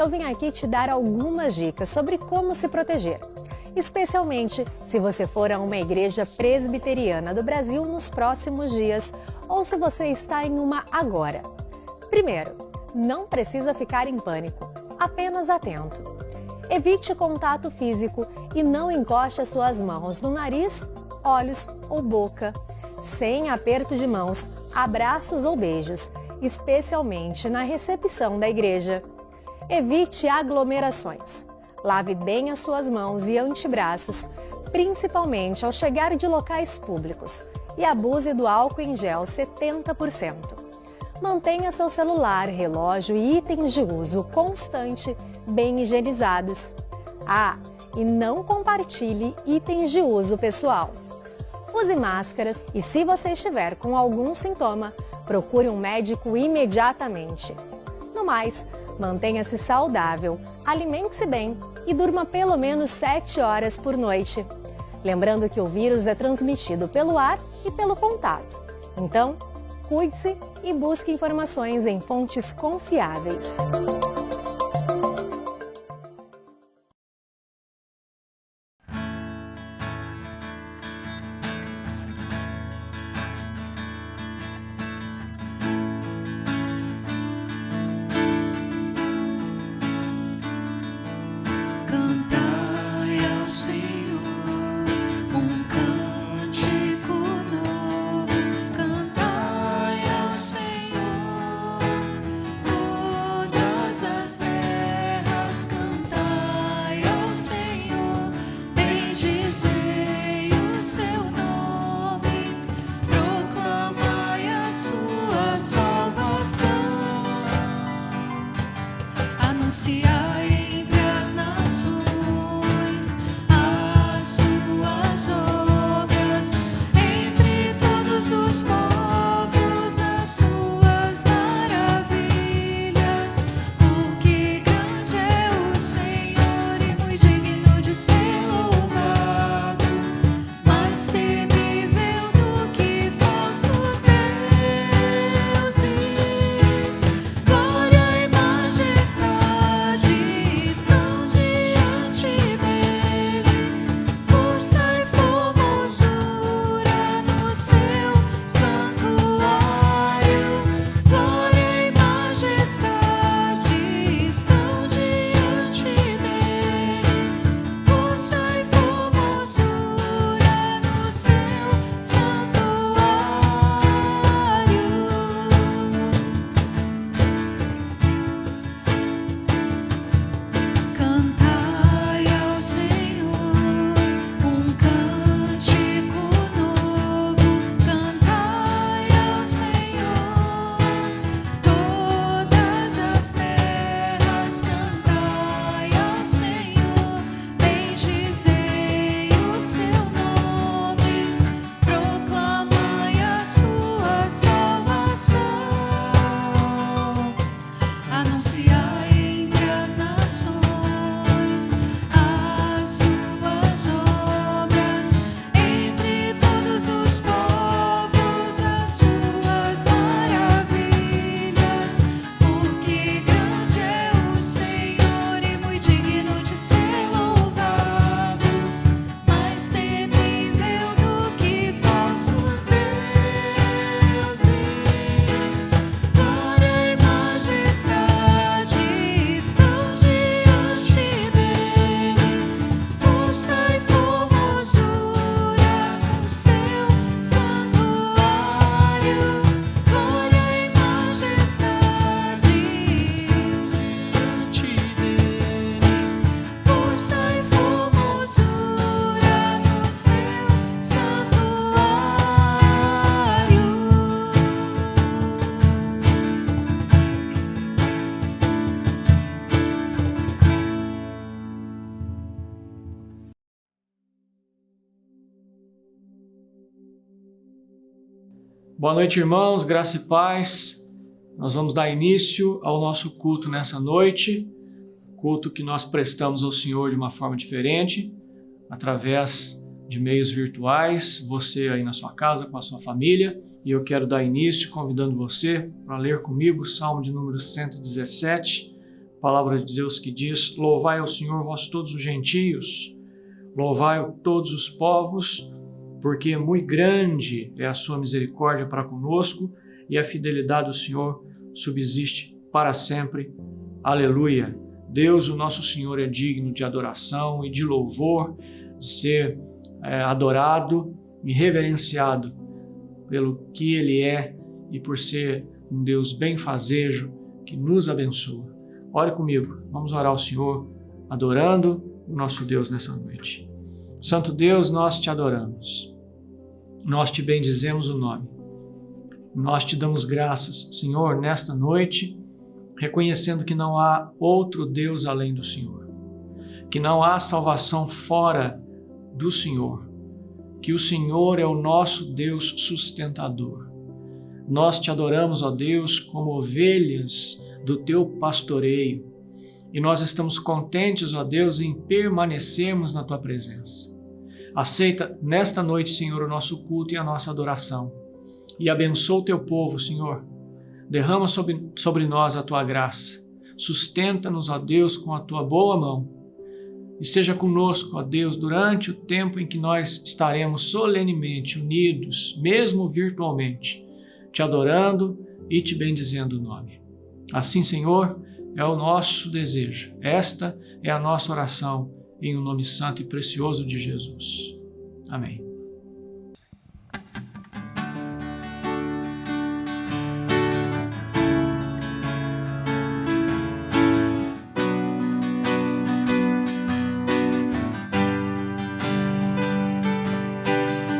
eu vim aqui te dar algumas dicas sobre como se proteger, especialmente se você for a uma igreja presbiteriana do Brasil nos próximos dias ou se você está em uma agora. Primeiro, não precisa ficar em pânico, apenas atento. Evite contato físico e não encoste as suas mãos no nariz, olhos ou boca, sem aperto de mãos, abraços ou beijos, especialmente na recepção da igreja. Evite aglomerações. Lave bem as suas mãos e antebraços, principalmente ao chegar de locais públicos, e abuse do álcool em gel 70%. Mantenha seu celular, relógio e itens de uso constante bem higienizados. E não compartilhe itens de uso pessoal. Use máscaras e, se você estiver com algum sintoma, procure um médico imediatamente. No mais, mantenha-se saudável, alimente-se bem e durma pelo menos 7 horas por noite. Lembrando que o vírus é transmitido pelo ar e pelo contato. Então, cuide-se e busque informações em fontes confiáveis. Boa noite, irmãos, graça e paz. Nós vamos dar início ao nosso culto nessa noite, culto que nós prestamos ao Senhor de uma forma diferente, através de meios virtuais, você aí na sua casa, com a sua família. E eu quero dar início convidando você para ler comigo o Salmo de número 117, Palavra de Deus que diz: louvai ao Senhor, vós todos os gentios, louvai todos os povos, porque muito grande é a sua misericórdia para conosco e a fidelidade do Senhor subsiste para sempre. Aleluia! Deus, o nosso Senhor, é digno de adoração e de louvor, de ser adorado e reverenciado pelo que Ele é e por ser um Deus benfazejo que nos abençoa. Ore comigo, vamos orar ao Senhor, adorando o nosso Deus nessa noite. Santo Deus, nós te adoramos, nós te bendizemos o nome, nós te damos graças, Senhor, nesta noite, reconhecendo que não há outro Deus além do Senhor, que não há salvação fora do Senhor, que o Senhor é o nosso Deus sustentador. Nós te adoramos, ó Deus, como ovelhas do teu pastoreio, e nós estamos contentes, ó Deus, em permanecermos na tua presença. Aceita nesta noite, Senhor, o nosso culto e a nossa adoração, e abençoa o teu povo, Senhor. Derrama sobre nós a tua graça, sustenta-nos, ó Deus, com a tua boa mão, e seja conosco, ó Deus, durante o tempo em que nós estaremos solenemente unidos, mesmo virtualmente, te adorando e te bendizendo o nome. Assim, Senhor, é o nosso desejo. Esta é a nossa oração, em o nome santo e precioso de Jesus. Amém.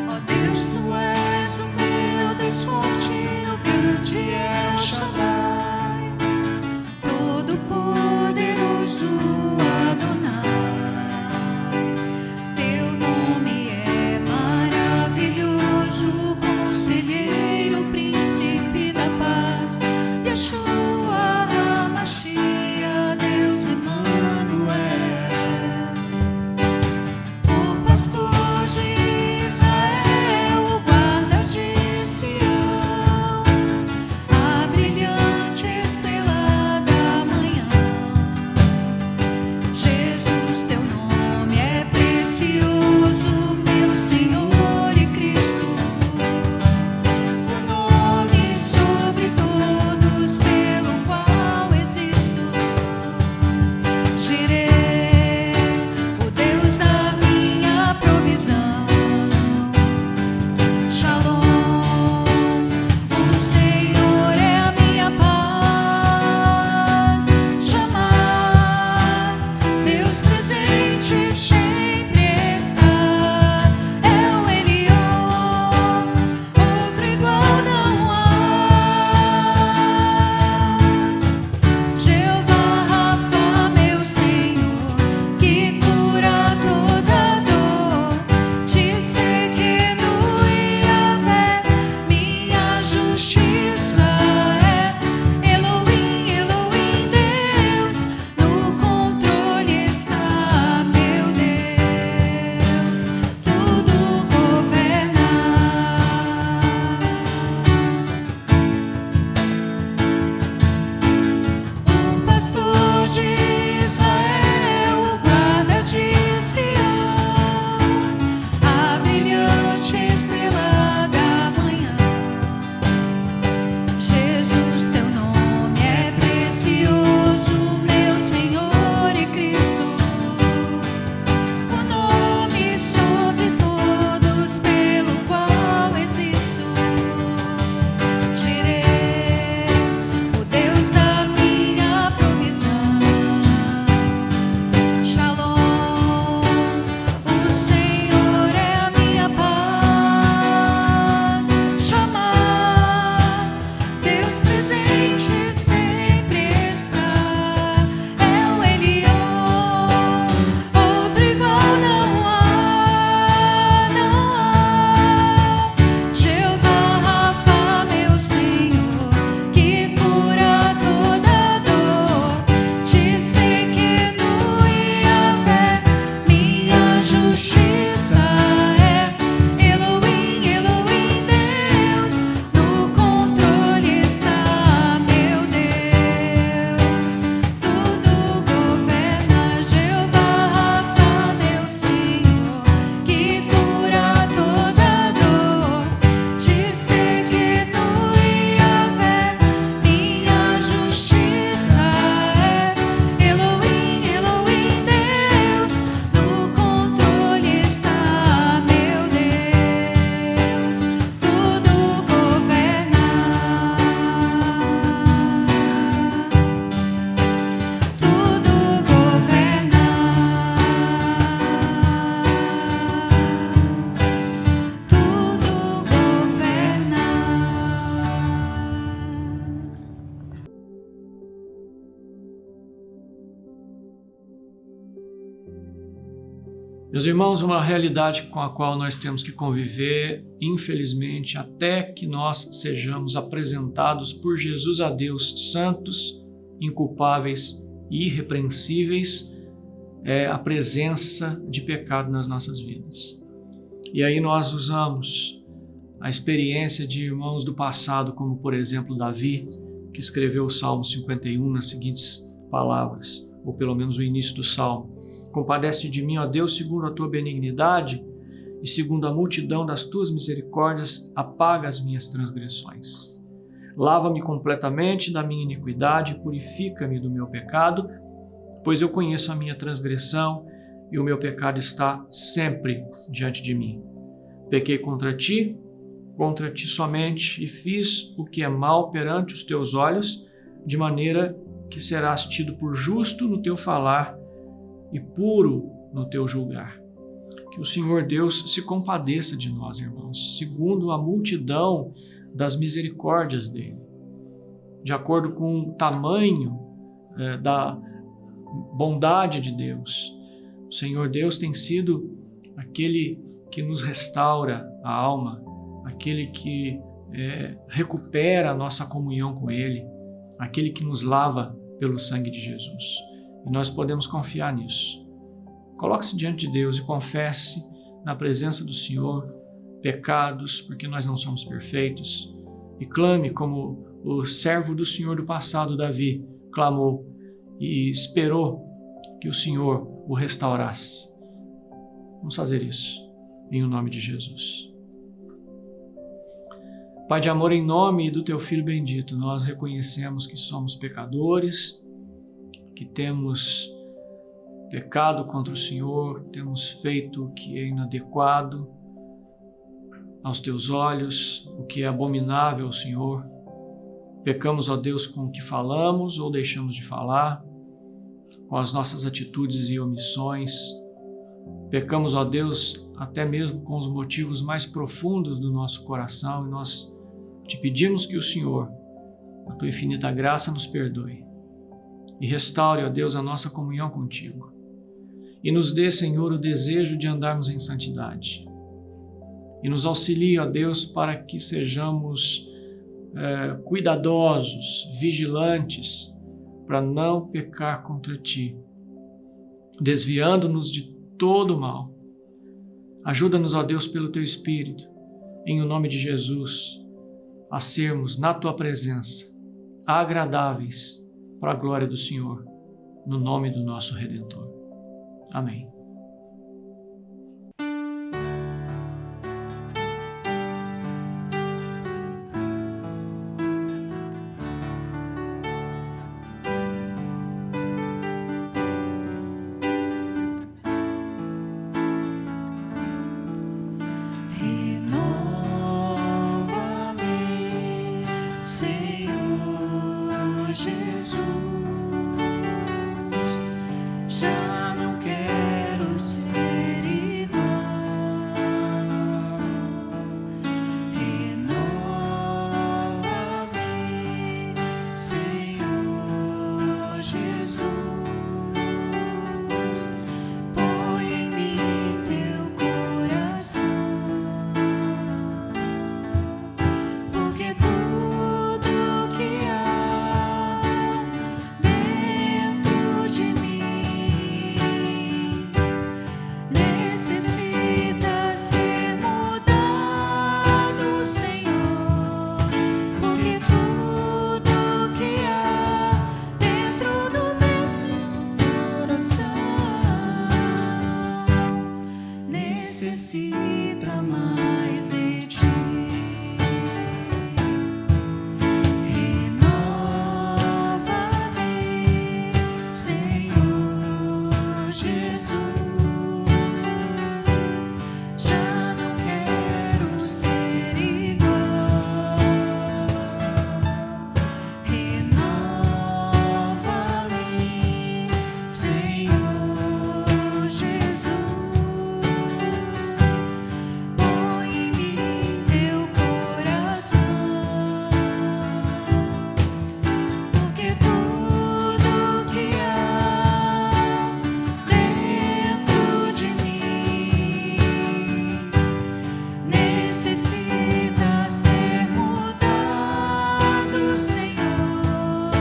Ó Deus, tu és o meu Deus forte, o grande El Shaddai, todo-poderoso Adonai. Teu nome é Meus irmãos, uma realidade com a qual nós temos que conviver, infelizmente, até que nós sejamos apresentados por Jesus a Deus santos, inculpáveis e irrepreensíveis, é a presença de pecado nas nossas vidas. E aí nós usamos a experiência de irmãos do passado, como por exemplo Davi, que escreveu o Salmo 51 nas seguintes palavras, ou pelo menos o início do Salmo: compadece-te de mim, ó Deus, segundo a tua benignidade, e segundo a multidão das tuas misericórdias, apaga as minhas transgressões. Lava-me completamente da minha iniquidade, purifica-me do meu pecado, pois eu conheço a minha transgressão e o meu pecado está sempre diante de mim. Pequei contra ti somente, e fiz o que é mal perante os teus olhos, de maneira que serás tido por justo no teu falar e puro no teu julgar. Que o Senhor Deus se compadeça de nós, irmãos, segundo a multidão das misericórdias dele, de acordo com o tamanho da bondade de Deus. O Senhor Deus tem sido aquele que nos restaura a alma, aquele que recupera a nossa comunhão com Ele, aquele que nos lava pelo sangue de Jesus. E nós podemos confiar nisso. Coloque-se diante de Deus e confesse na presença do Senhor pecados, porque nós não somos perfeitos, e clame como o servo do Senhor do passado, Davi, clamou e esperou que o Senhor o restaurasse. Vamos fazer isso em nome de Jesus. Pai de amor, em nome do Teu Filho bendito, nós reconhecemos que somos pecadores, que temos pecado contra o Senhor, temos feito o que é inadequado aos Teus olhos, o que é abominável ao Senhor. Pecamos, ó Deus, com o que falamos ou deixamos de falar, com as nossas atitudes e omissões. Pecamos, ó Deus, até mesmo com os motivos mais profundos do nosso coração, e nós te pedimos que o Senhor, na Tua infinita graça, nos perdoe e restaure, ó Deus, a nossa comunhão contigo. E nos dê, Senhor, o desejo de andarmos em santidade. E nos auxilie, ó Deus, para que sejamos cuidadosos, vigilantes, para não pecar contra Ti, desviando-nos de todo o mal. Ajuda-nos, ó Deus, pelo Teu Espírito, em o nome de Jesus, a sermos, na Tua presença, agradáveis para a glória do Senhor, no nome do nosso Redentor. Amém. Senhor Jesus, já não quero ser igual. Renova-me, Senhor Jesus, põe em mim teu coração, porque tudo Senhor,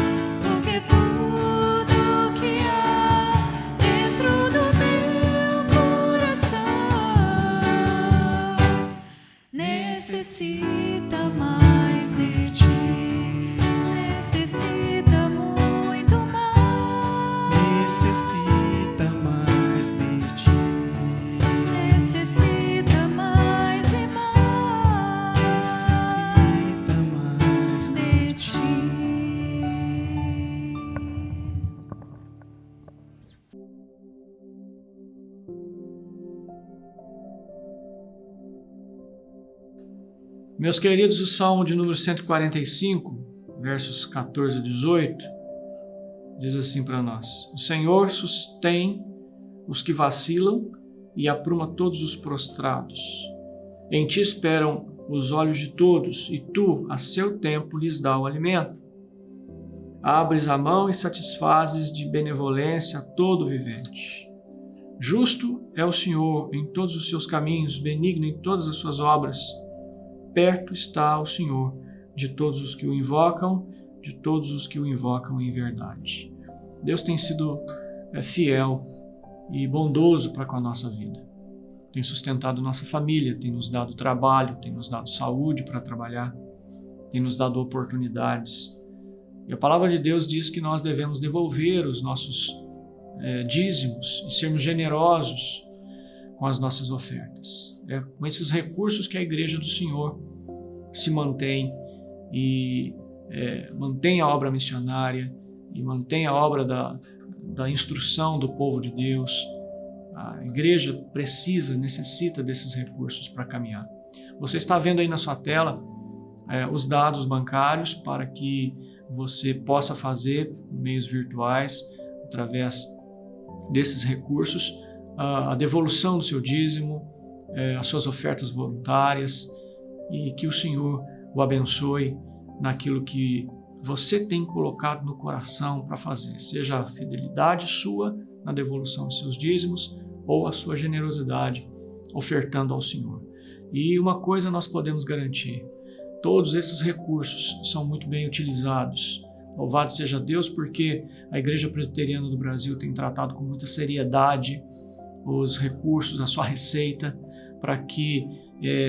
porque tudo que há dentro do meu coração necessita mais de ti, necessita muito mais, necessita mais de ti, necessita mais e mais necessita mais de ti. Meus queridos, o Salmo de número 145, versos 14 a 18, diz assim para nós: O Senhor sustém os que vacilam e apruma todos os prostrados. Em ti esperam os olhos de todos, e tu, a seu tempo, lhes dá o alimento. Abres a mão e satisfazes de benevolência a todo vivente. Justo é o Senhor em todos os seus caminhos, benigno em todas as suas obras. Perto está o Senhor de todos os que o invocam, de todos os que o invocam em verdade. Deus tem sido fiel e bondoso para com a nossa vida. Tem sustentado nossa família, tem nos dado trabalho, tem nos dado saúde para trabalhar, tem nos dado oportunidades. E a palavra de Deus diz que nós devemos devolver os nossos dízimos e sermos generosos com as nossas ofertas. É com esses recursos que a Igreja do Senhor se mantém e mantém a obra missionária e mantém a obra da instrução do povo de Deus. A Igreja necessita desses recursos para caminhar. Você está vendo aí na sua tela os dados bancários para que você possa fazer meios virtuais, através desses recursos, a devolução do seu dízimo, as suas ofertas voluntárias, e que o Senhor o abençoe naquilo que você tem colocado no coração para fazer, seja a fidelidade sua na devolução dos seus dízimos ou a sua generosidade ofertando ao Senhor. E uma coisa nós podemos garantir: todos esses recursos são muito bem utilizados. Louvado seja Deus, porque a Igreja Presbiteriana do Brasil tem tratado com muita seriedade os recursos, a sua receita, para que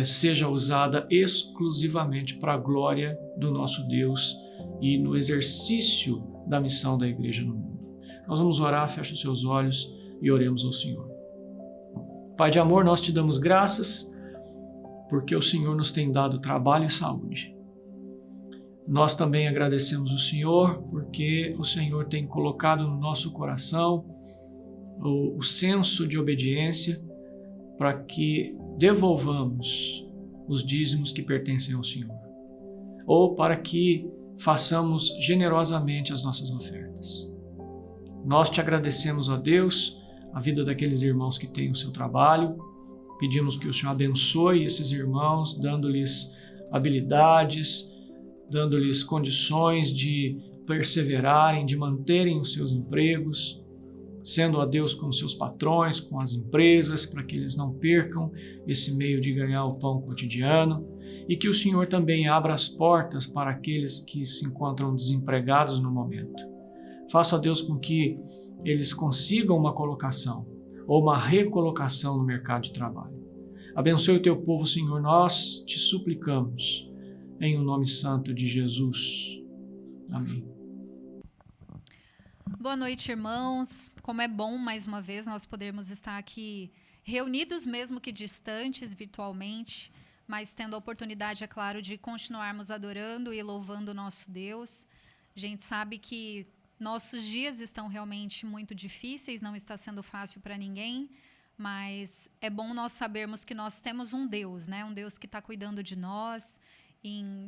seja usada exclusivamente para a glória do nosso Deus e no exercício da missão da Igreja no mundo. Nós vamos orar, feche os seus olhos e oremos ao Senhor. Pai de amor, nós te damos graças porque o Senhor nos tem dado trabalho e saúde. Nós também agradecemos o Senhor porque o Senhor tem colocado no nosso coração o senso de obediência para que devolvamos os dízimos que pertencem ao Senhor, ou para que façamos generosamente as nossas ofertas. Nós te agradecemos, ó Deus, a vida daqueles irmãos que têm o seu trabalho. Pedimos que o Senhor abençoe esses irmãos, dando-lhes habilidades, dando-lhes condições de perseverarem, de manterem os seus empregos, sendo a Deus com os seus patrões, com as empresas, para que eles não percam esse meio de ganhar o pão cotidiano, e que o Senhor também abra as portas para aqueles que se encontram desempregados no momento. Faça, a Deus, com que eles consigam uma colocação ou uma recolocação no mercado de trabalho. Abençoe o teu povo, Senhor, nós te suplicamos, em o nome santo de Jesus. Amém. Boa noite, irmãos. Como é bom, mais uma vez, nós podermos estar aqui reunidos, mesmo que distantes, virtualmente, mas tendo a oportunidade, é claro, de continuarmos adorando e louvando o nosso Deus. A gente sabe que nossos dias estão realmente muito difíceis, não está sendo fácil para ninguém, mas é bom nós sabermos que nós temos um Deus, né? Um Deus que está cuidando de nós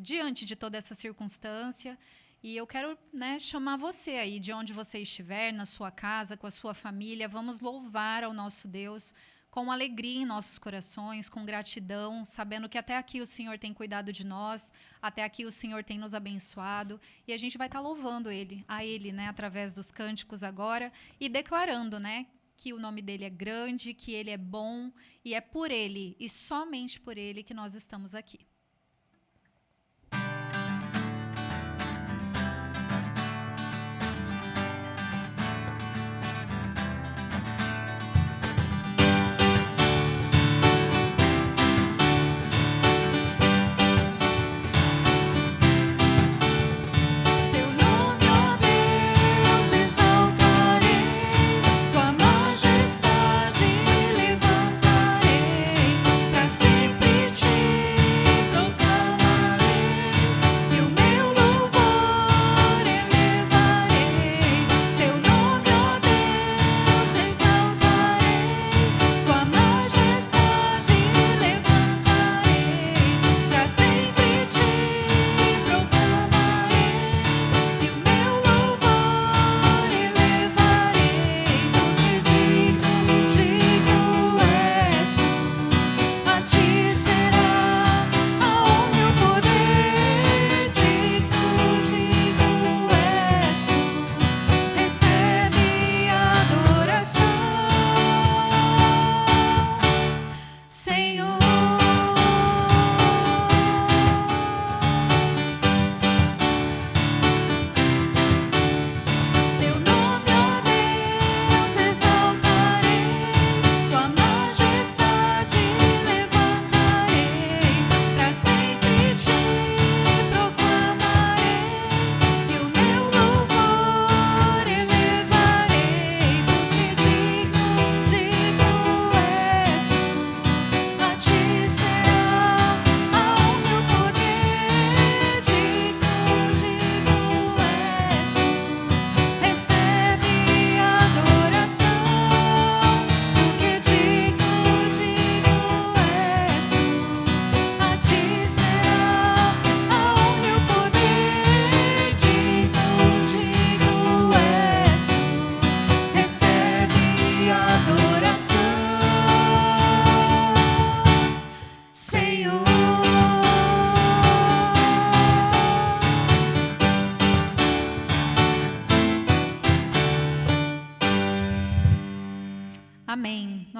diante de toda essa circunstância. E eu quero, chamar você aí, de onde você estiver, na sua casa, com a sua família, vamos louvar ao nosso Deus com alegria em nossos corações, com gratidão, sabendo que até aqui o Senhor tem cuidado de nós, até aqui o Senhor tem nos abençoado, e a gente vai estar louvando a Ele, através dos cânticos agora, e declarando, que o nome dEle é grande, que Ele é bom, e é por Ele, e somente por Ele, que nós estamos aqui.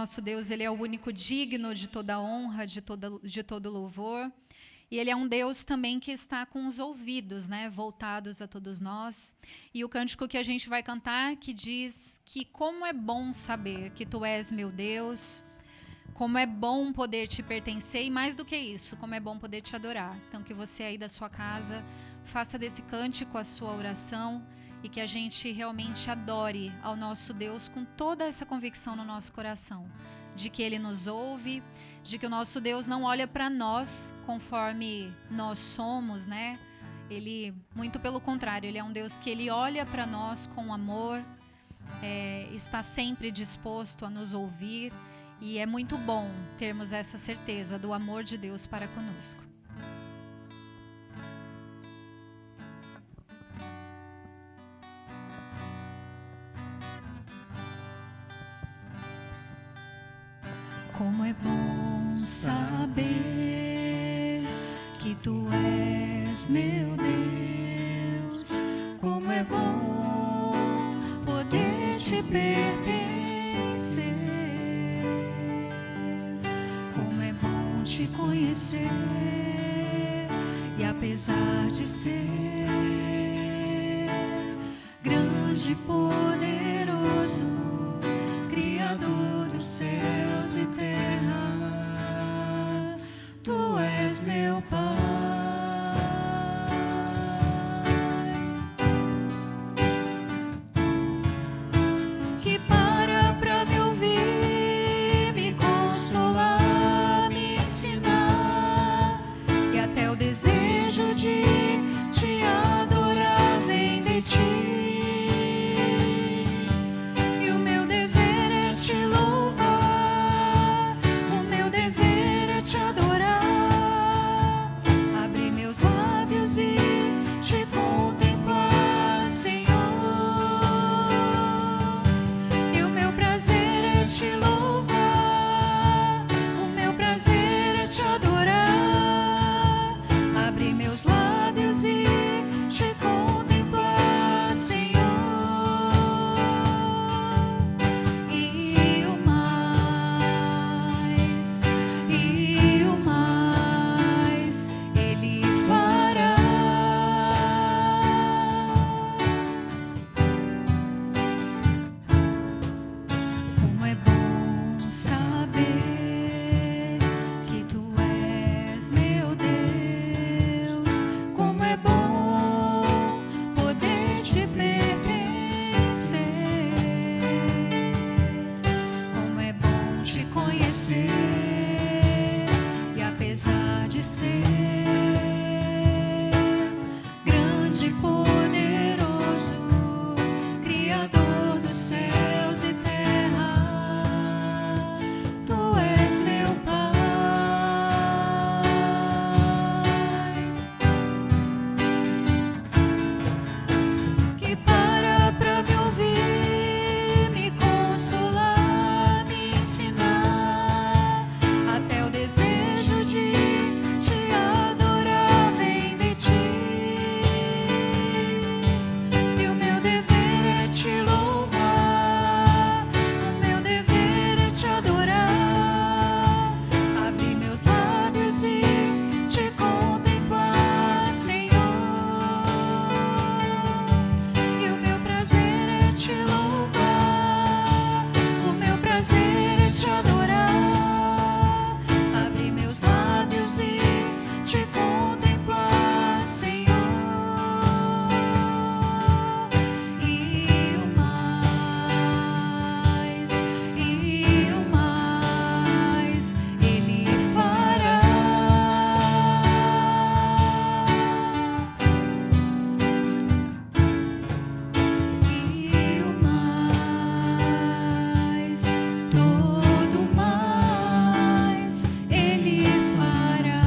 Nosso Deus, Ele é o único digno de toda honra, de todo louvor. E Ele é um Deus também que está com os ouvidos, né, voltados a todos nós. E o cântico que a gente vai cantar, que diz que como é bom saber que Tu és meu Deus, como é bom poder Te pertencer, e mais do que isso, como é bom poder Te adorar. Então, que você aí da sua casa faça desse cântico a sua oração, e que a gente realmente adore ao nosso Deus com toda essa convicção no nosso coração, de que Ele nos ouve, de que o nosso Deus não olha para nós conforme nós somos, né? Ele, muito pelo contrário, Ele é um Deus que Ele olha para nós com amor, está sempre disposto a nos ouvir, e é muito bom termos essa certeza do amor de Deus para conosco. Como é bom saber que Tu és meu Deus, como é bom poder Te pertencer, como é bom Te conhecer, e apesar de ser grande e poderoso, Criador dos céus e terra, Tu és meu Pai. Que para me ouvir, me consolar, me ensinar, e até o desejo de Te adorar vem de Ti. Te adorar, abrir meus lábios e Te contemplar, Senhor. E o meu prazer é Te louvar, o meu prazer é Te adorar, abrir meus lábios e Te contemplar, Senhor. E apesar de ser grande e poderoso, Criador dos céus e terra, Tu és meu Pai. Que para me ouvir, me consolar, me ensinar, até o desejo de Te adorar vem de Ti. E o meu dever é Te louvar, o meu dever é Te adorar, abrir meus lábios e Te contemplar, Senhor. E o meu prazer é Te louvar, o meu prazer é Te adorar, abrir meus lábios e Te contemplar, Senhor. E o mais Ele fará. E o mais, todo mais Ele fará.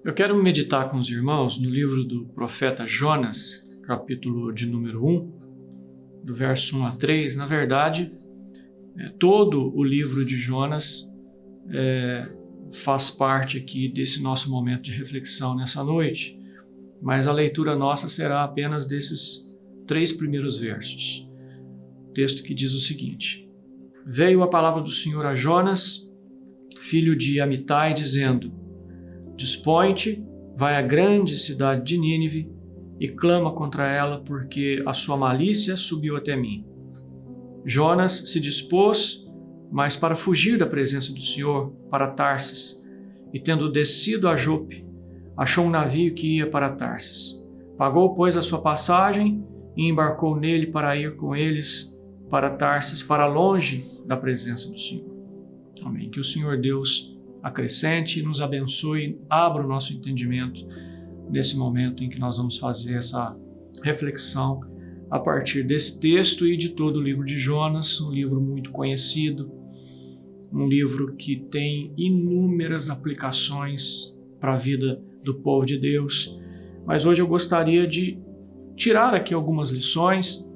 Eu quero meditar com os irmãos no livro do profeta Jonas, capítulo de número 1, do verso 1 a 3. Na verdade, todo o livro de Jonas faz parte aqui desse nosso momento de reflexão nessa noite, mas a leitura nossa será apenas desses 3 primeiros versos. Texto que diz o seguinte: Veio a palavra do Senhor a Jonas, filho de Amitai, dizendo: Dispõe-te, vai à grande cidade de Nínive e clama contra ela, porque a sua malícia subiu até mim. Jonas se dispôs, mas para fugir da presença do Senhor, para Tarsis, e tendo descido a Jope, achou um navio que ia para Tarsis. Pagou, pois, a sua passagem e embarcou nele para ir com eles para Tarsis, para longe da presença do Senhor. Amém. Que o Senhor Deus acrescente e nos abençoe, abra o nosso entendimento nesse momento em que nós vamos fazer essa reflexão a partir desse texto e de todo o livro de Jonas, um livro muito conhecido, um livro que tem inúmeras aplicações para a vida do povo de Deus. Mas hoje eu gostaria de tirar aqui algumas lições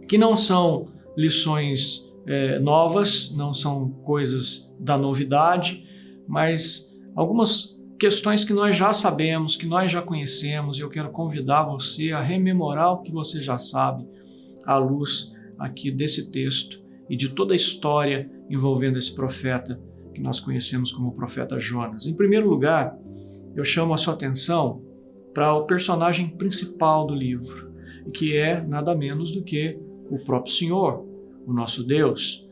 que não são lições novas, não são coisas da novidade, mas algumas questões que nós já sabemos, que nós já conhecemos, e eu quero convidar você a rememorar o que você já sabe à luz aqui desse texto e de toda a história envolvendo esse profeta que nós conhecemos como o profeta Jonas. Em primeiro lugar, eu chamo a sua atenção para o personagem principal do livro, que é nada menos do que o próprio Senhor, o nosso Deus.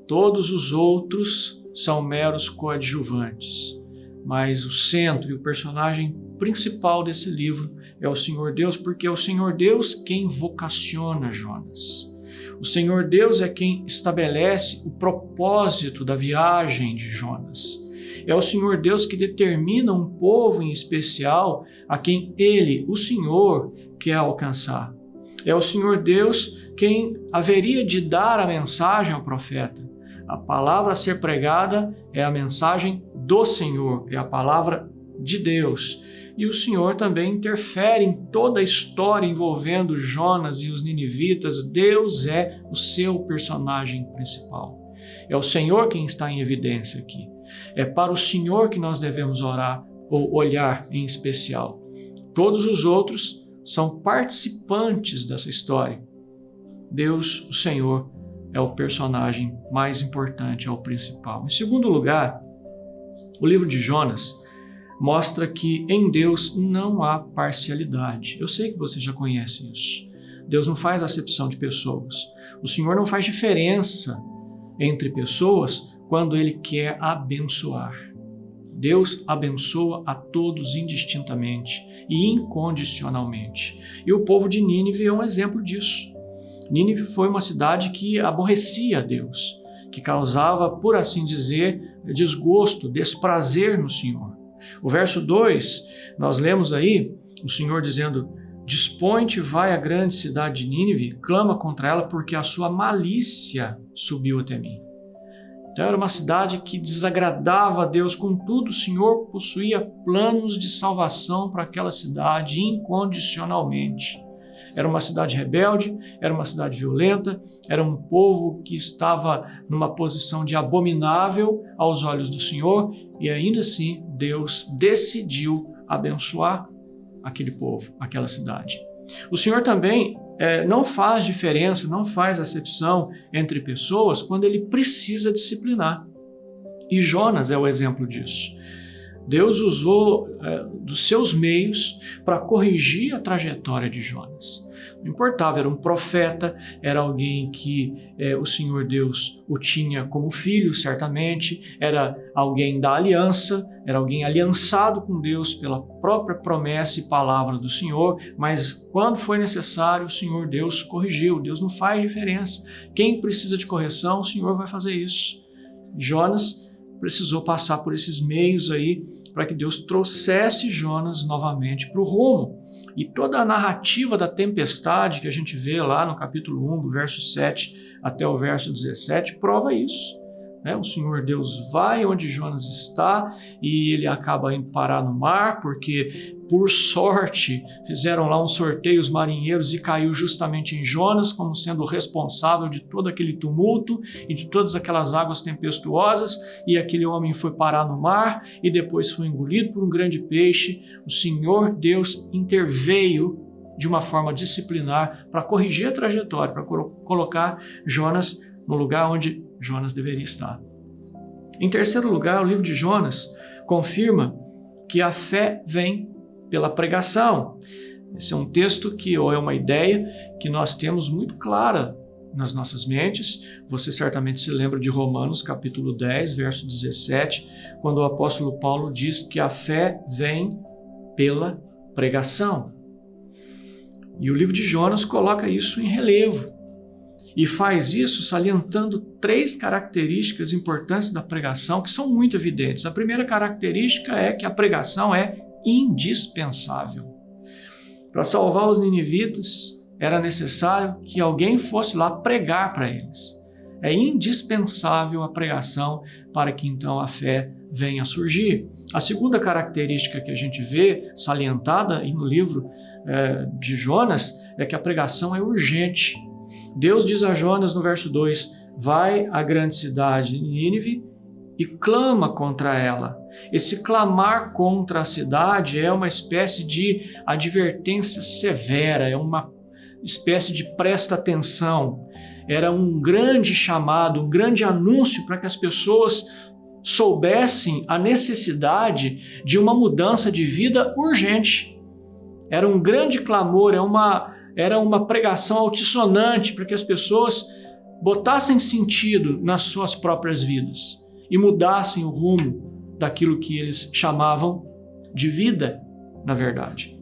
Todos os outros são meros coadjuvantes, mas o centro e o personagem principal desse livro é o Senhor Deus, porque é o Senhor Deus quem vocaciona Jonas. O Senhor Deus é quem estabelece o propósito da viagem de Jonas. É o Senhor Deus que determina um povo em especial a quem Ele, o Senhor, quer alcançar. É o Senhor Deus quem haveria de dar a mensagem ao profeta. A palavra a ser pregada é a mensagem do Senhor, é a palavra de Deus. E o Senhor também interfere em toda a história envolvendo Jonas e os ninivitas. Deus é o seu personagem principal. É o Senhor quem está em evidência aqui. É para o Senhor que nós devemos orar ou olhar em especial. Todos os outros são participantes dessa história. Deus, o Senhor, é o personagem mais importante, é o principal. Em segundo lugar, o livro de Jonas mostra que em Deus não há parcialidade. Eu sei que você já conhece isso. Deus não faz acepção de pessoas. O Senhor não faz diferença entre pessoas quando Ele quer abençoar. Deus abençoa a todos indistintamente e incondicionalmente. E o povo de Nínive é um exemplo disso. Nínive foi uma cidade que aborrecia a Deus, que causava, por assim dizer, desgosto, desprazer no Senhor. O verso 2, nós lemos aí o Senhor dizendo: Dispõe-te, vai à grande cidade de Nínive, clama contra ela, porque a sua malícia subiu até mim. Então era uma cidade que desagradava a Deus, contudo o Senhor possuía planos de salvação para aquela cidade incondicionalmente. Era uma cidade rebelde, era uma cidade violenta, era um povo que estava numa posição de abominável aos olhos do Senhor, e ainda assim Deus decidiu abençoar aquele povo, aquela cidade. O Senhor também não faz diferença, não faz acepção entre pessoas quando Ele precisa disciplinar. E Jonas é o exemplo disso. Deus usou dos seus meios para corrigir a trajetória de Jonas. Não importava, era um profeta, era alguém que o Senhor Deus o tinha como filho, certamente, era alguém da aliança, era alguém aliançado com Deus pela própria promessa e palavra do Senhor, mas quando foi necessário, o Senhor Deus corrigiu. Deus não faz diferença. Quem precisa de correção, o Senhor vai fazer isso. Jonas precisou passar por esses meios aí para que Deus trouxesse Jonas novamente para o rumo. E toda a narrativa da tempestade que a gente vê lá no capítulo 1, do verso 7 até o verso 17, prova isso. né? O Senhor Deus vai onde Jonas está e ele acaba indo parar no mar, porque por sorte fizeram lá um sorteio os marinheiros e caiu justamente em Jonas como sendo o responsável de todo aquele tumulto e de todas aquelas águas tempestuosas, e aquele homem foi parar no mar e depois foi engolido por um grande peixe. O Senhor Deus interveio de uma forma disciplinar para corrigir a trajetória, para colocar Jonas no lugar onde Jonas deveria estar. Em terceiro lugar, o livro de Jonas confirma que a fé vem pela pregação. Esse é um texto ou é uma ideia que nós temos muito clara nas nossas mentes. Você certamente se lembra de Romanos capítulo 10, verso 17, quando o apóstolo Paulo diz que a fé vem pela pregação. E o livro de Jonas coloca isso em relevo e faz isso salientando 3 características importantes da pregação que são muito evidentes. A primeira característica é que a pregação é indispensável. Para salvar os ninivitas, era necessário que alguém fosse lá pregar para eles. É indispensável a pregação para que então a fé venha a surgir. A segunda característica que a gente vê salientada aí no livro de Jonas é que a pregação é urgente. Deus diz a Jonas no verso 2, vai à grande cidade de Nínive e clama contra ela. Esse clamar contra a cidade é uma espécie de advertência severa, é uma espécie de presta atenção. Era um grande chamado, um grande anúncio para que as pessoas soubessem a necessidade de uma mudança de vida urgente. Era um grande clamor, era uma pregação altissonante para que as pessoas botassem sentido nas suas próprias vidas e mudassem o rumo daquilo que eles chamavam de vida, na verdade.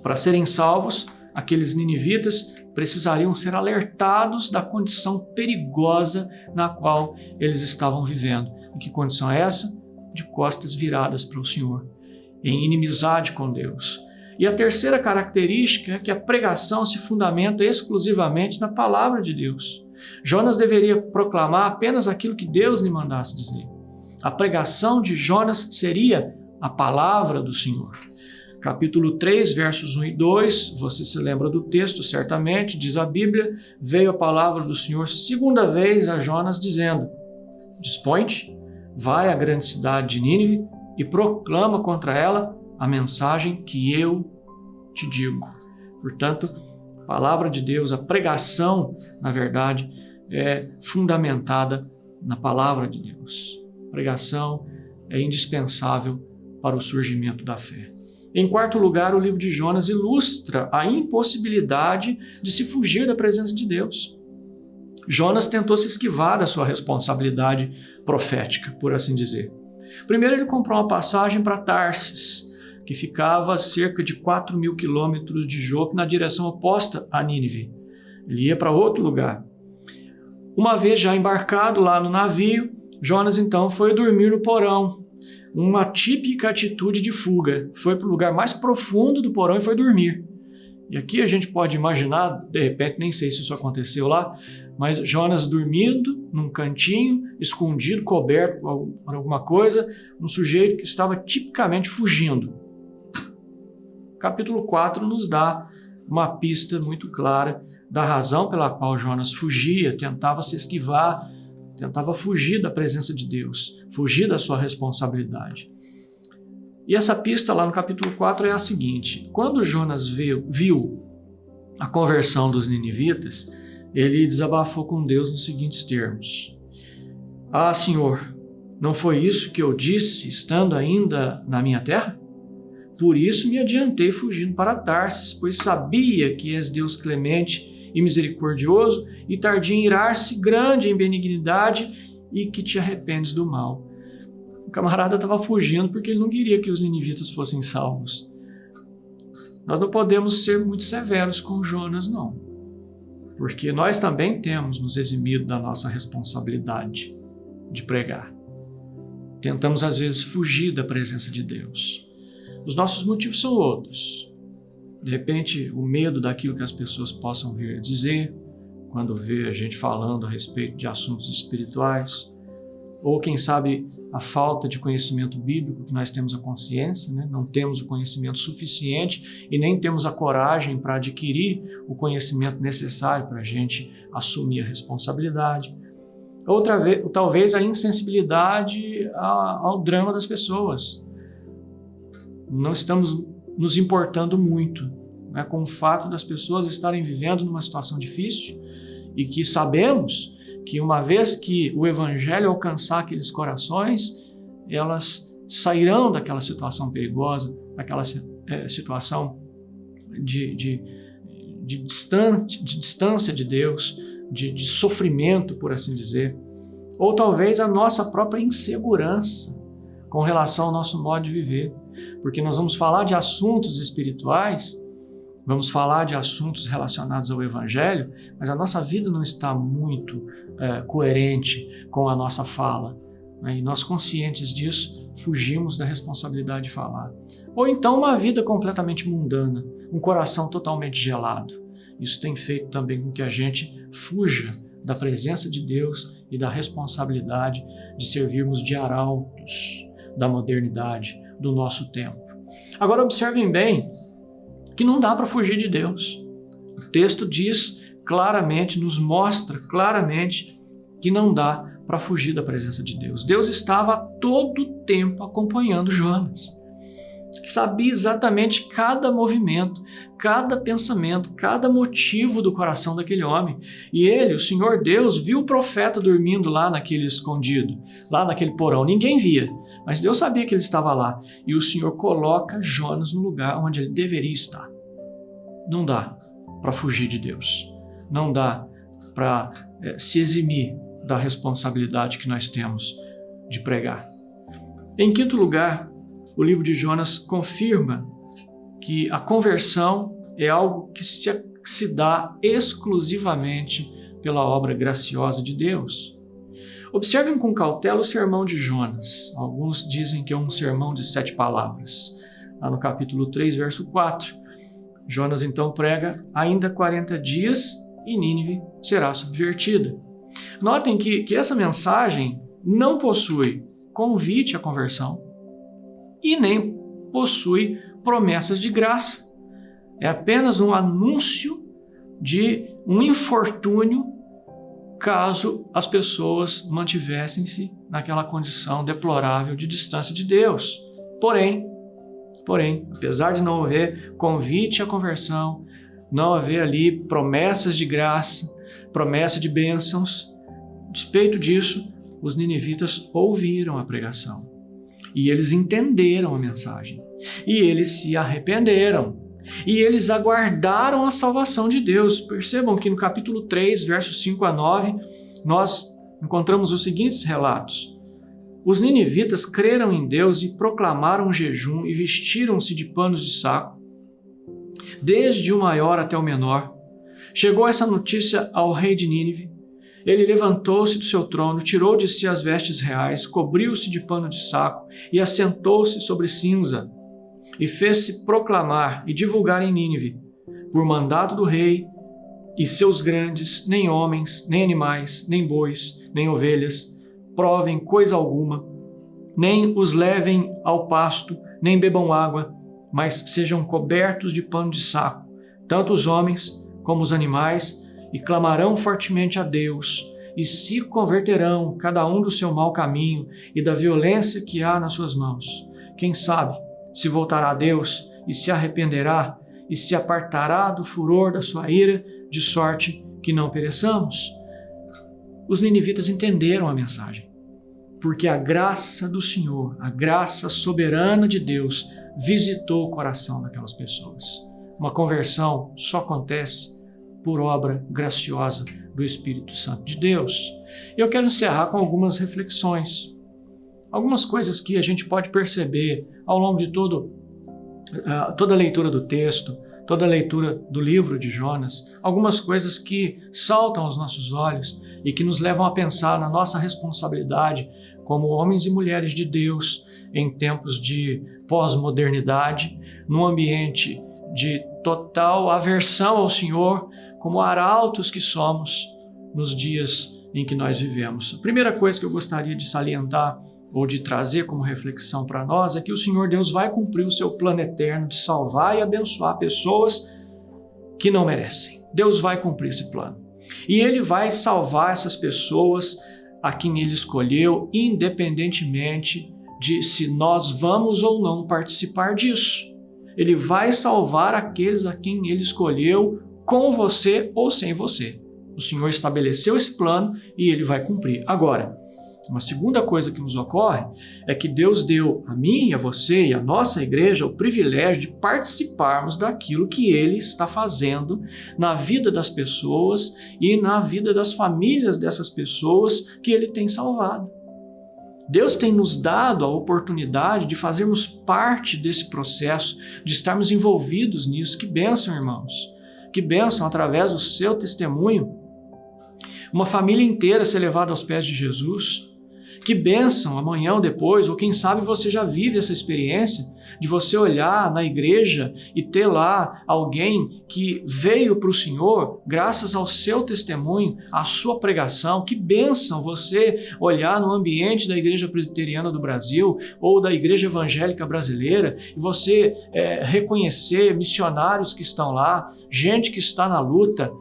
Para serem salvos, aqueles ninivitas precisariam ser alertados da condição perigosa na qual eles estavam vivendo. E que condição é essa? De costas viradas para o Senhor, em inimizade com Deus. E a terceira característica é que a pregação se fundamenta exclusivamente na palavra de Deus. Jonas deveria proclamar apenas aquilo que Deus lhe mandasse dizer. A pregação de Jonas seria a palavra do Senhor. Capítulo 3, versos 1 e 2, você se lembra do texto, certamente, diz a Bíblia, veio a palavra do Senhor segunda vez a Jonas, dizendo, dispõe-te, vai à grande cidade de Nínive e proclama contra ela a mensagem que eu te digo. Portanto, a palavra de Deus, a pregação, na verdade, é fundamentada na palavra de Deus. A pregação é indispensável para o surgimento da fé. Em quarto lugar, o livro de Jonas ilustra a impossibilidade de se fugir da presença de Deus. Jonas tentou se esquivar da sua responsabilidade profética, por assim dizer. Primeiro, ele comprou uma passagem para Tarsis, que ficava a cerca de 4.000 quilômetros de Jope, na direção oposta a Nínive. Ele ia para outro lugar. Uma vez já embarcado lá no navio, Jonas então foi dormir no porão. Uma típica atitude de fuga. Foi para o lugar mais profundo do porão e foi dormir. E aqui a gente pode imaginar, de repente, nem sei se isso aconteceu lá, mas Jonas dormindo num cantinho, escondido, coberto por alguma coisa, um sujeito que estava tipicamente fugindo. Capítulo 4 nos dá uma pista muito clara da razão pela qual Jonas fugia, tentava se esquivar, tentava fugir da presença de Deus, fugir da sua responsabilidade. E essa pista lá no capítulo 4 é a seguinte: quando Jonas viu a conversão dos ninivitas, ele desabafou com Deus nos seguintes termos: Ah, Senhor, não foi isso que eu disse estando ainda na minha terra? Por isso me adiantei fugindo para Tarsis, pois sabia que és Deus clemente e misericordioso e tardio em irar-se, grande em benignidade e que te arrependes do mal. O camarada estava fugindo porque ele não queria que os ninivitas fossem salvos. Nós não podemos ser muito severos com Jonas, não. Porque nós também temos nos eximido da nossa responsabilidade de pregar. Tentamos, às vezes, fugir da presença de Deus. Os nossos motivos são outros. De repente, o medo daquilo que as pessoas possam vir dizer, quando vê a gente falando a respeito de assuntos espirituais. ou quem sabe a falta de conhecimento bíblico que nós temos a consciência, né? Não temos o conhecimento suficiente e nem temos a coragem para adquirir o conhecimento necessário para a gente assumir a responsabilidade. Outra vez, talvez a insensibilidade ao drama das pessoas. Não estamos nos importando muito, né, com o fato das pessoas estarem vivendo numa situação difícil e que sabemos que uma vez que o Evangelho alcançar aqueles corações, elas sairão daquela situação perigosa, daquela situação de distância de Deus, de sofrimento, por assim dizer. Ou talvez a nossa própria insegurança com relação ao nosso modo de viver. Porque nós vamos falar de assuntos espirituais, vamos falar de assuntos relacionados ao Evangelho, mas a nossa vida não está muito coerente com a nossa fala. Né? E nós, conscientes disso, fugimos da responsabilidade de falar. Ou então uma vida completamente mundana, um coração totalmente gelado. Isso tem feito também com que a gente fuja da presença de Deus e da responsabilidade de servirmos de arautos da modernidade do nosso tempo. Agora observem bem que não dá para fugir de Deus. O texto diz claramente, nos mostra claramente que não dá para fugir da presença de Deus. Deus estava a todo tempo acompanhando Jonas. Sabia exatamente cada movimento, cada pensamento, cada motivo do coração daquele homem. E ele, o Senhor Deus, viu o profeta dormindo lá naquele escondido, lá naquele porão. Ninguém via, mas Deus sabia que ele estava lá. E o Senhor coloca Jonas no lugar onde ele deveria estar. Não dá para fugir de Deus. Não dá para se eximir da responsabilidade que nós temos de pregar. Em quinto lugar, o livro de Jonas confirma que a conversão é algo que se dá exclusivamente pela obra graciosa de Deus. Observem com cautela o sermão de Jonas. Alguns dizem que é um sermão de 7 palavras. Lá no capítulo 3, verso 4. Jonas então prega: ainda 40 dias e Nínive será subvertida. Notem que essa mensagem não possui convite à conversão e nem possui promessas de graça. É apenas um anúncio de um infortúnio caso as pessoas mantivessem-se naquela condição deplorável de distância de Deus. Porém, apesar de não haver convite à conversão, não haver ali promessas de graça, promessa de bênçãos, a despeito disso, os ninivitas ouviram a pregação. E eles entenderam a mensagem. E eles se arrependeram. E eles aguardaram a salvação de Deus. Percebam que no capítulo 3, versos 5 a 9, nós encontramos os seguintes relatos. Os ninivitas creram em Deus e proclamaram jejum e vestiram-se de panos de saco, desde o maior até o menor. Chegou essa notícia ao rei de Nínive. Ele levantou-se do seu trono, tirou de si as vestes reais, cobriu-se de pano de saco e assentou-se sobre cinza, e fez-se proclamar e divulgar em Nínive, por mandado do rei e seus grandes, nem homens, nem animais, nem bois, nem ovelhas, provem coisa alguma, nem os levem ao pasto, nem bebam água, mas sejam cobertos de pano de saco, tanto os homens como os animais, e clamarão fortemente a Deus, e se converterão cada um do seu mau caminho e da violência que há nas suas mãos. Quem sabe se voltará a Deus e se arrependerá e se apartará do furor da sua ira, de sorte que não pereçamos. Os ninivitas entenderam a mensagem, porque a graça do Senhor, a graça soberana de Deus, visitou o coração daquelas pessoas. Uma conversão só acontece por obra graciosa do Espírito Santo de Deus. E eu quero encerrar com algumas reflexões, algumas coisas que a gente pode perceber ao longo de toda a leitura do texto, toda a leitura do livro de Jonas, algumas coisas que saltam aos nossos olhos e que nos levam a pensar na nossa responsabilidade como homens e mulheres de Deus em tempos de pós-modernidade, num ambiente de total aversão ao Senhor, como arautos que somos nos dias em que nós vivemos. A primeira coisa que eu gostaria de salientar ou de trazer como reflexão para nós é que o Senhor Deus vai cumprir o seu plano eterno de salvar e abençoar pessoas que não merecem. Deus vai cumprir esse plano. E Ele vai salvar essas pessoas a quem Ele escolheu, independentemente de se nós vamos ou não participar disso. Ele vai salvar aqueles a quem Ele escolheu, com você ou sem você. O Senhor estabeleceu esse plano e Ele vai cumprir. Agora, uma segunda coisa que nos ocorre é que Deus deu a mim, a você e a nossa igreja o privilégio de participarmos daquilo que Ele está fazendo na vida das pessoas e na vida das famílias dessas pessoas que Ele tem salvado. Deus tem nos dado a oportunidade de fazermos parte desse processo, de estarmos envolvidos nisso. Que bênção, irmãos! Que bênção, através do seu testemunho, uma família inteira ser levada aos pés de Jesus. Que bênção, amanhã ou depois, ou quem sabe você já vive essa experiência de você olhar na igreja e ter lá alguém que veio para o Senhor graças ao seu testemunho, à sua pregação. Que bênção você olhar no ambiente da Igreja Presbiteriana do Brasil ou da Igreja Evangélica Brasileira e você reconhecer missionários que estão lá, gente que está na luta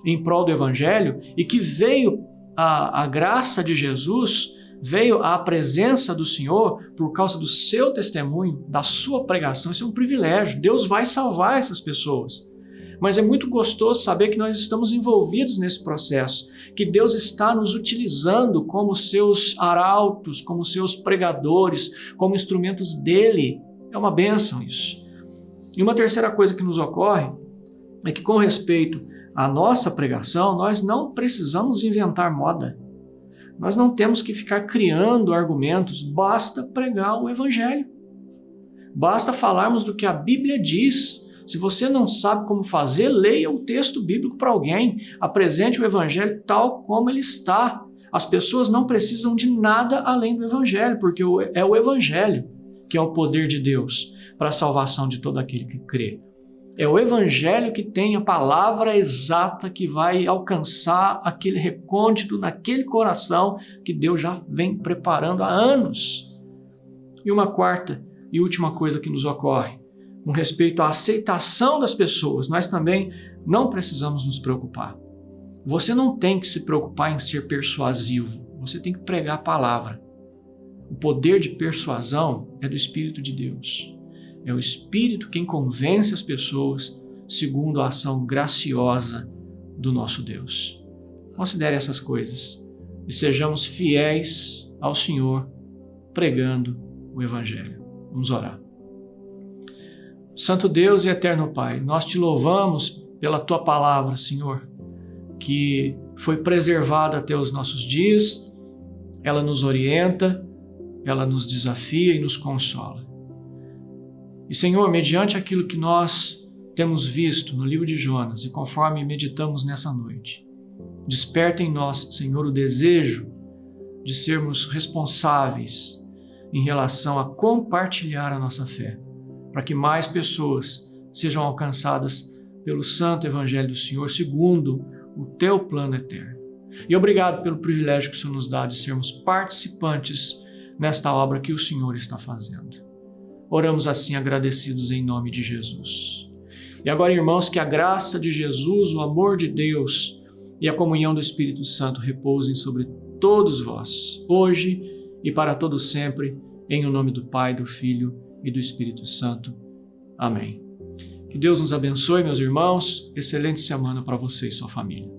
em prol do Evangelho e que veio a graça de Jesus, veio à presença do Senhor por causa do seu testemunho, da sua pregação. Isso é um privilégio. Deus vai salvar essas pessoas. Mas é muito gostoso saber que nós estamos envolvidos nesse processo, que Deus está nos utilizando como seus arautos, como seus pregadores, como instrumentos dele. É uma bênção isso. E uma terceira coisa que nos ocorre é que, com respeito à nossa pregação, nós não precisamos inventar moda. Nós não temos que ficar criando argumentos, basta pregar o Evangelho. Basta falarmos do que a Bíblia diz. Se você não sabe como fazer, leia o texto bíblico para alguém. Apresente o Evangelho tal como ele está. As pessoas não precisam de nada além do Evangelho, porque é o Evangelho que é o poder de Deus para a salvação de todo aquele que crê. É o Evangelho que tem a palavra exata que vai alcançar aquele recôndito naquele coração que Deus já vem preparando há anos. E uma quarta e última coisa que nos ocorre, com respeito à aceitação das pessoas, nós também não precisamos nos preocupar. Você não tem que se preocupar em ser persuasivo, você tem que pregar a palavra. O poder de persuasão é do Espírito de Deus. É o Espírito quem convence as pessoas segundo a ação graciosa do nosso Deus. Considere essas coisas e sejamos fiéis ao Senhor pregando o Evangelho. Vamos orar. Santo Deus e eterno Pai, nós te louvamos pela Tua palavra, Senhor, que foi preservada até os nossos dias. Ela nos orienta, ela nos desafia e nos consola. E, Senhor, mediante aquilo que nós temos visto no livro de Jonas e conforme meditamos nessa noite, desperta em nós, Senhor, o desejo de sermos responsáveis em relação a compartilhar a nossa fé, para que mais pessoas sejam alcançadas pelo santo Evangelho do Senhor, segundo o Teu plano eterno. E obrigado pelo privilégio que o Senhor nos dá de sermos participantes nesta obra que o Senhor está fazendo. Oramos assim agradecidos em nome de Jesus. E agora, irmãos, que a graça de Jesus, o amor de Deus e a comunhão do Espírito Santo repousem sobre todos vós, hoje e para todo sempre, em o nome do Pai, do Filho e do Espírito Santo. Amém. Que Deus nos abençoe, meus irmãos. Excelente semana para você e sua família.